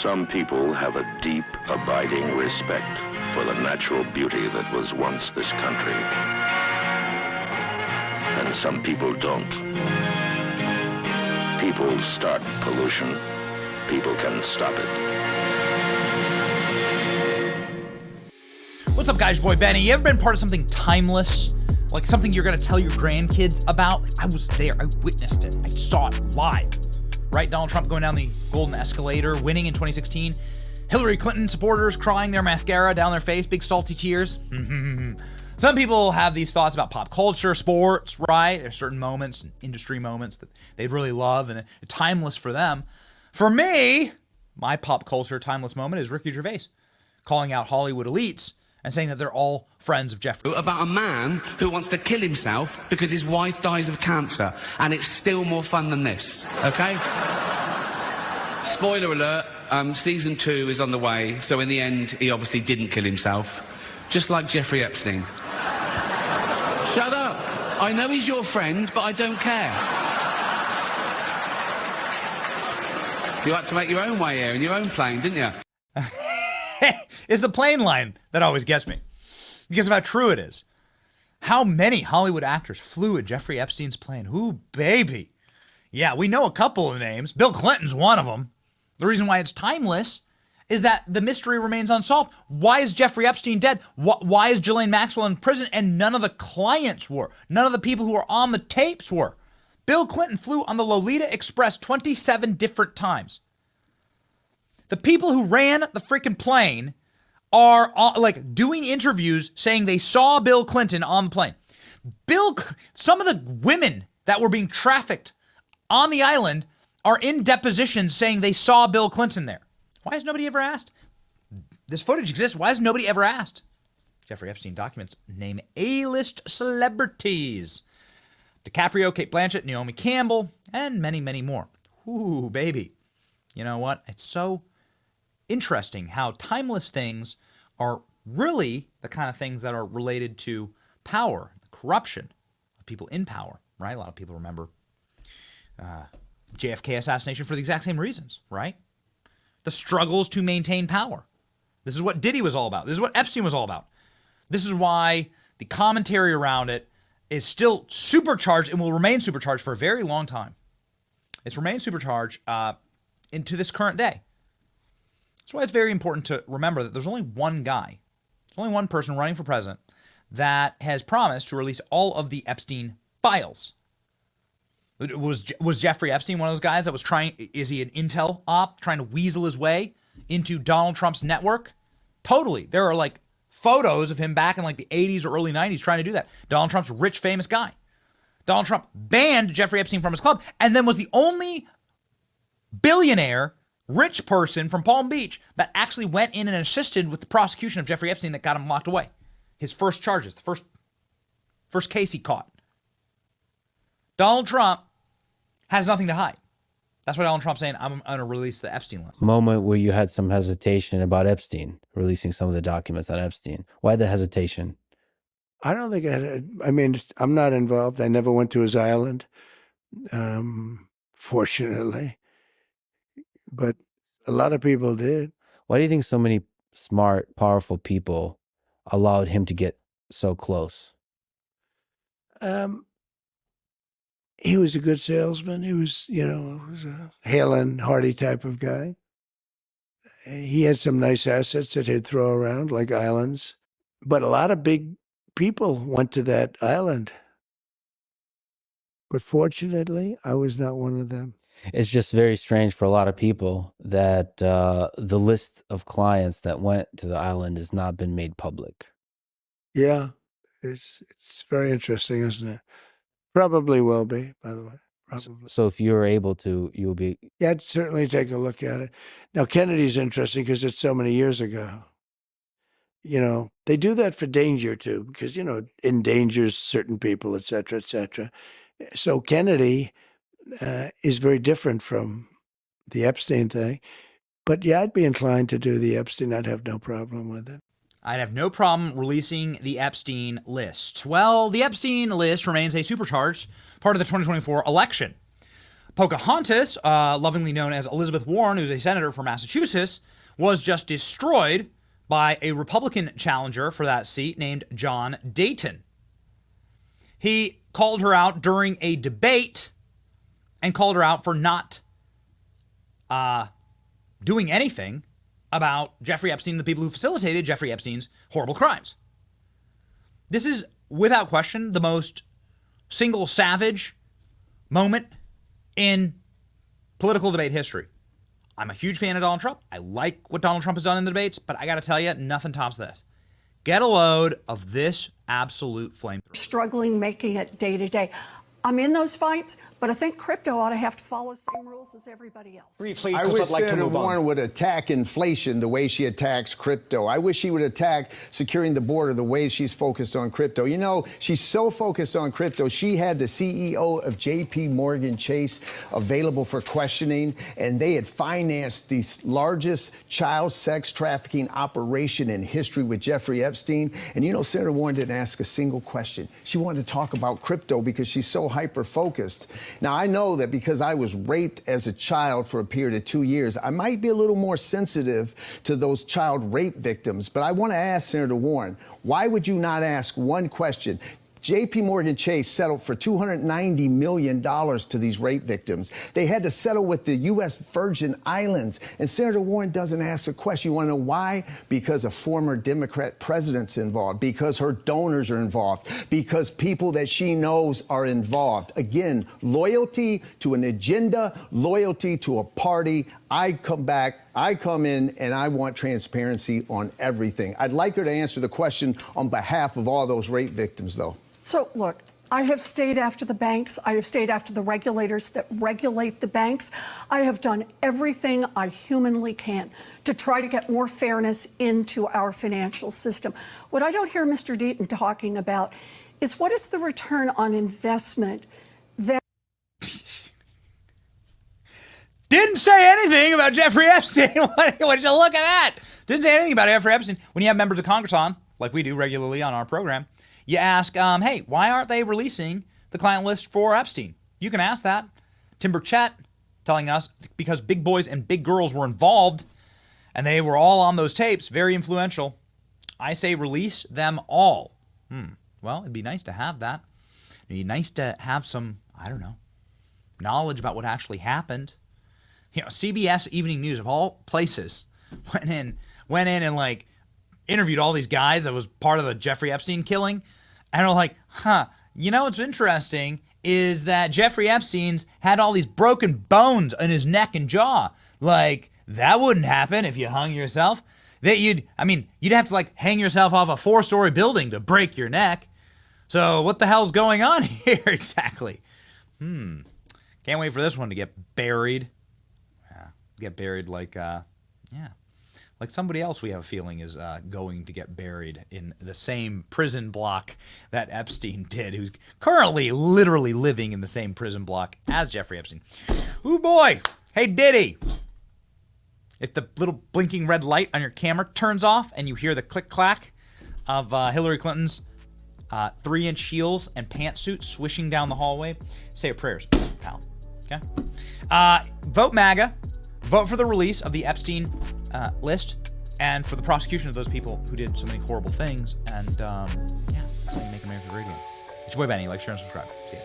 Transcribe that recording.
Some people have a deep, abiding respect for the natural beauty that was once this country. And some people don't. People start pollution. People can stop it. What's up, guys? Your boy Benny. You ever been part of something timeless? Like something you're going to tell your grandkids about? I was there. I witnessed it. I saw it live. Right? Donald Trump going down the golden escalator, winning in 2016. Hillary Clinton supporters crying their mascara down their face, big salty tears. Some people have these thoughts about pop culture, sports, right? There's certain moments, industry moments that they'd really love and timeless for them. For me, my pop culture timeless moment is Ricky Gervais calling out Hollywood elites and saying that they're all friends of Jeffrey. About a man who wants to kill himself because his wife dies of cancer, and it's still more fun than this, okay? Spoiler alert, season 2 is on the way, so in the end, he obviously didn't kill himself, just like Jeffrey Epstein. Shut up! I know he's your friend, but I don't care. You had to make your own way here in your own plane, didn't you? It's the plane line that always gets me because of how true it is. How many Hollywood actors flew in Jeffrey Epstein's plane? Ooh, baby. Yeah, we know a couple of names. Bill Clinton's one of them. The reason why it's timeless is that the mystery remains unsolved. Why is Jeffrey Epstein dead? Why is Ghislaine Maxwell in prison? And none of the clients were. None of the people who were on the tapes were. Bill Clinton flew on the Lolita Express 27 different times. The people who ran the freaking plane are like doing interviews saying they saw Bill Clinton on the plane. Some of the women that were being trafficked on the island are in depositions saying they saw Bill Clinton there. Why has nobody ever asked? This footage exists. Why has nobody ever asked? Jeffrey Epstein documents name A-list celebrities. DiCaprio, Cate Blanchett, Naomi Campbell, and many, many more. Ooh, baby. You know what? It's so interesting how timeless things are really the kind of things that are related to power, the corruption of people in power, right? A lot of people remember JFK assassination for the exact same reasons, right? The struggles to maintain power. This is what Diddy was all about. This is what Epstein was all about. This is why the commentary around it is still supercharged and will remain supercharged for a very long time. It's remained supercharged into this current day. That's why it's very important to remember that there's only one guy, there's only one person running for president that has promised to release all of the Epstein files. Was Jeffrey Epstein one of those guys that was is he an intel op trying to weasel his way into Donald Trump's network? Totally. There are like photos of him back in like the 80s or early 90s trying to do that. Donald Trump's a rich, famous guy. Donald Trump banned Jeffrey Epstein from his club and then was the only billionaire rich person from Palm Beach that actually went in and assisted with the prosecution of Jeffrey Epstein that got him locked away. His first charges, the first case he caught. Donald Trump has nothing to hide. That's why Donald Trump's saying, I'm going to release the Epstein list. Moment where you had some hesitation about Epstein, releasing some of the documents on Epstein. Why the hesitation? I don't think I'm not involved. I never went to his island, fortunately. But a lot of people did. Why do you think so many smart, powerful people allowed him to get so close? He was a good salesman. He was, was a hale and hearty type of guy. He had some nice assets that he'd throw around, like islands. But a lot of big people went to that island. But fortunately, I was not one of them. It's just very strange for a lot of people that the list of clients that went to the island has not been made public. Yeah, it's very interesting, isn't it? Probably will be, by the way. Probably. So if you're able to, you'll be... Yeah, I'd certainly take a look at it. Now, Kennedy's interesting because it's so many years ago. They do that for danger, too, because, endangers certain people, et cetera, et cetera. So Kennedy is very different from the Epstein thing. But yeah, I'd be inclined to do the Epstein. I'd have no problem with it. I'd have no problem releasing the Epstein list. Well, the Epstein list remains a supercharged part of the 2024 election. Pocahontas, lovingly known as Elizabeth Warren, who's a senator for Massachusetts, was just destroyed by a Republican challenger for that seat named John Dayton. He called her out during a debate and called her out for not doing anything about Jeffrey Epstein and the people who facilitated Jeffrey Epstein's horrible crimes. This is, without question, the most single savage moment in political debate history. I'm a huge fan of Donald Trump. I like what Donald Trump has done in the debates, but I got to tell you, nothing tops this. Get a load of this absolute flamethrower. Struggling making it day to day. I'm in those fights, but I think crypto ought to have to follow the same rules as everybody else. Briefly, I wish Senator Warren would attack inflation the way she attacks crypto. I wish she would attack securing the border the way she's focused on crypto. You know, she's so focused on crypto, she had the CEO of J.P. Morgan Chase available for questioning, and they had financed the largest child sex trafficking operation in history with Jeffrey Epstein. And you know, Senator Warren didn't ask a single question. She wanted to talk about crypto because she's so hyper-focused. Now, I know that because I was raped as a child for a period of 2 years, I might be a little more sensitive to those child rape victims. But I want to ask Senator Warren, why would you not ask one question? J.P. Morgan Chase settled for $290 million to these rape victims. They had to settle with the U.S. Virgin Islands. And Senator Warren doesn't ask a question. You want to know why? Because a former Democrat president's involved, because her donors are involved, because people that she knows are involved. Again, loyalty to an agenda, loyalty to a party. I come in and I want transparency on everything. I'd like her to answer the question on behalf of all those rape victims, though. So, look, I have stayed after the banks. I have stayed after the regulators that regulate the banks. I have done everything I humanly can to try to get more fairness into our financial system. What I don't hear Mr. Deaton talking about is what is the return on investment that... Didn't say anything about Jeffrey Epstein. Would you look at that? Didn't say anything about Jeffrey Epstein. When you have members of Congress on, like we do regularly on our program, you ask, hey, why aren't they releasing the client list for Epstein? You can ask that. Tim Burchett telling us because big boys and big girls were involved and they were all on those tapes, very influential. I say release them all. Well, it'd be nice to have that. It'd be nice to have some, I don't know, knowledge about what actually happened. You know, CBS Evening News of all places went in and like interviewed all these guys that was part of the Jeffrey Epstein killing. And I'm like, you know what's interesting is that Jeffrey Epstein's had all these broken bones in his neck and jaw. Like, that wouldn't happen if you hung yourself. You'd have to like hang yourself off a 4-story building to break your neck. So what the hell's going on here exactly? Can't wait for this one to get buried. Get buried like somebody else we have a feeling is going to get buried in the same prison block that Epstein did, who's currently literally living in the same prison block as Jeffrey Epstein. Ooh, boy. Hey, Diddy. If the little blinking red light on your camera turns off and you hear the click-clack of Hillary Clinton's 3-inch heels and pantsuit swishing down the hallway, say your prayers, pal. Okay? Vote MAGA. Vote for the release of the Epstein list and for the prosecution of those people who did so many horrible things. And, that's how you make America great again. It's your boy Benny. Like, share, and subscribe. See ya.